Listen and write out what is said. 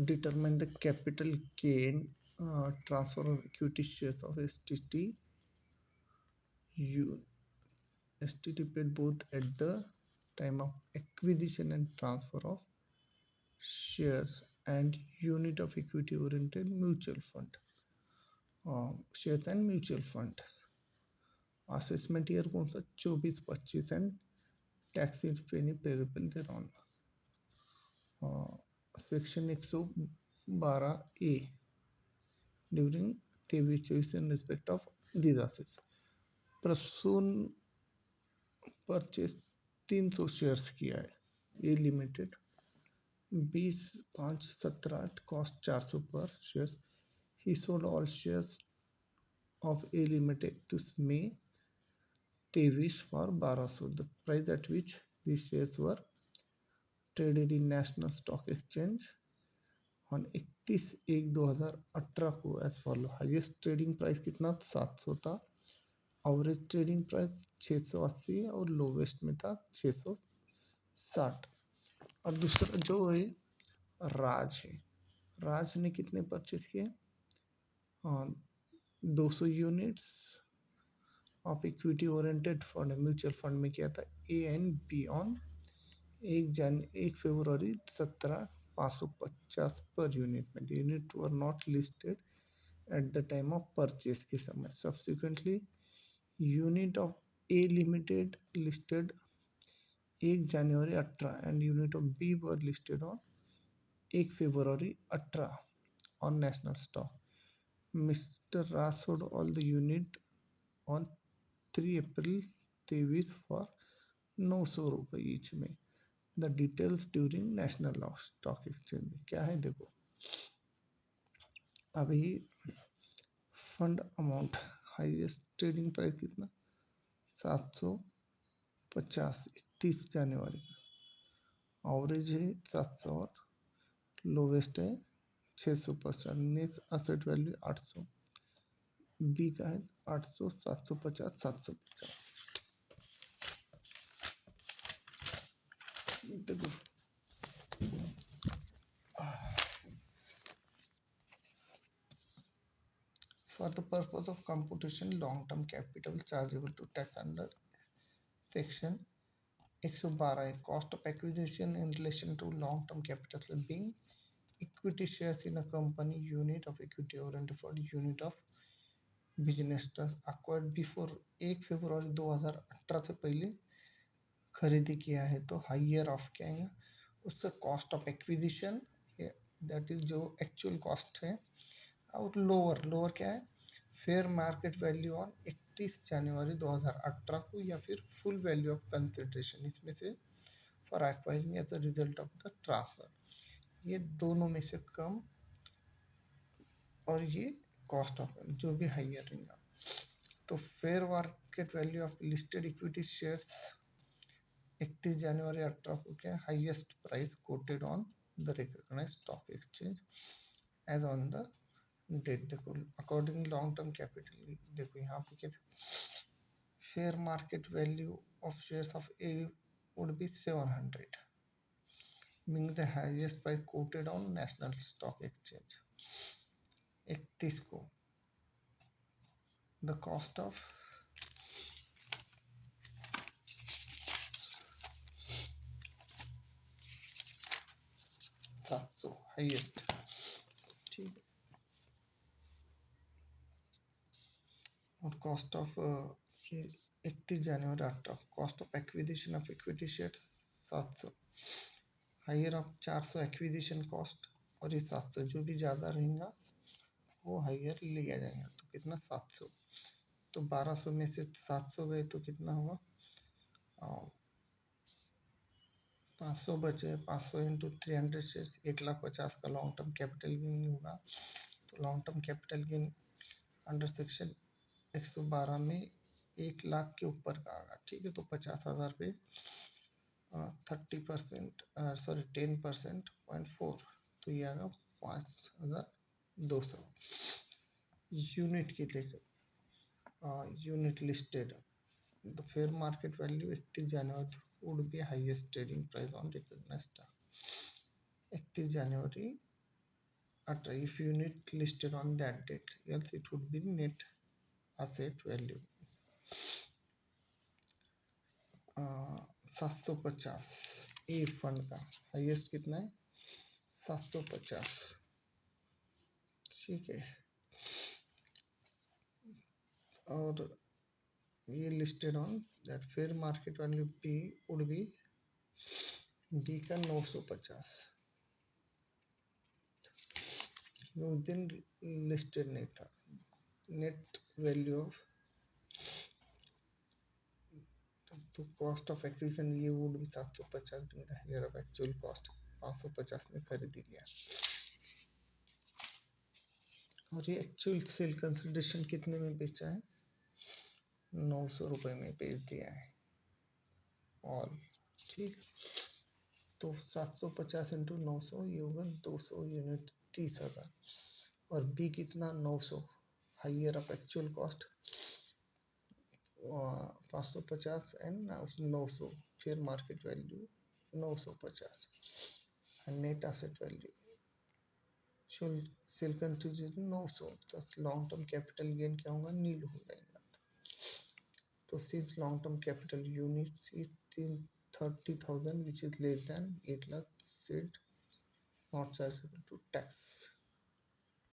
determine the capital gain transfer of equity shares of STT. You STT paid both at the time of acquisition and transfer of shares and unit of equity oriented mutual fund, shares and mutual fund. Assessment year कौन सा 24-25 and tax is payable thereon section 112 A during 23-24 in respect of these assets Prasoon purchase 300 shares किया है A limited 20/5/17 cost 400 per share he sold all shares of A limited two May 23 for 1200. The price at which these shares were traded in National Stock Exchange on 31/1/2018 को as follow. Highest trading price कितना 700 था, average trading price 680 और lowest में था 660. और दूसरा जो है राज है, राज ने कितने परचेज किए 200 units of equity oriented fund mutual fund में किया था A and B on 1 February 17 550 per unit में. Unit were not listed at the time of purchase के समय. Subsequently unit of A limited listed 1 January 18 and unit of B were listed on 1 February 18 on national stock. Mister Raj sold all the unit on 3 April 23 for 900 रुपये each में. The details during national Stock exchange में क्या है देखो. अभी fund amount highest trading price कितना 750 31 जनवरी का. Average है 700 और लोवेस्ट है 650. Net asset value 800. बी का है 800 750 750. देखो for the purpose of computation long-term capital chargeable to tax under section 112 cost of acquisition in relation to long-term capital being equity shares in a company unit of equity oriented for unit of business trust acquired before 1 फरवरी 2018 से पहले खरीदी किया है तो higher of क्या है उसका cost of acquisition that is जो एक्चुअल कॉस्ट है. और लोअर क्या है फेयर मार्केट वैल्यू ऑन 31 जनवरी 2018 को या फिर फुल वैल्यू ऑफ कंसिडरेशन इसमें से for acquiring as a result of the transfer. ये दोनों में से कम और ये कॉस्ट ऑफ जो भी हाइयर रहेगा. तो fair market value of listed equity shares 31 January 18 को क्या highest price quoted on the recognised stock exchange as on the date. देखो अकॉर्डिंग लॉन्ग टर्म कैपिटल देखो यहाँ पे क्या fair market value of shares of A would be 700 meaning the highest price quoted on national Stock Exchange 31 को. The cost of $700 highest. ठीक है. और cost of 31 January 18 cost of acquisition of equity share 700 higher of 400 acquisition cost और ये 700 जो भी ज़्यादा रहेगा वो हायर लिया जाएगा. तो कितना 700. तो 1200 में से 700 गए तो कितना होगा 500 बचे. 500 इंटू 300 शेयर 1,50,000 का लॉन्ग टर्म कैपिटल गेन होगा. तो long term capital gain under section 112 में 1,00,000 के ऊपर का आएगा. ठीक है. तो 50,000 पे 30% सॉरी 10% 0.4 तो ये आएगा 5,200. यूनिट की लेकर unit listed the fair market value 31 January would be highest trading price on recognised 31 January at if unit listed on that date, else it would be net asset value. 750 a fund का highest कितना है 750। ठीक है, और ये listed on that fair market value be would be B का 950 जो उस दिन लिस्टेड नहीं था। नेट वैल्यू ऑफ तो कॉस्ट ऑफ एक्विजिशन ये वुड भी 750 मिला है, ईयर ऑफ एक्चुअल कॉस्ट 550 में खरीदी लिया। और ये एक्चुअल सेल कंसिडरेशन कितने में बेचा है 900 रुपये में बेच दिया है ऑल। ठीक, तो 750 इंटू 900 ये होगा 200 यूनिट 30,000। और बी कितना 900 higher of actual cost 550 and 900 फिर market value 950 net asset value sale contribution 900 तो लॉन्ग टर्म कैपिटल गेन क्या होगा नील हो जाएगा। तो since long term capital unit is 30,000 which is less than 1 lakh said not chargeable to tax.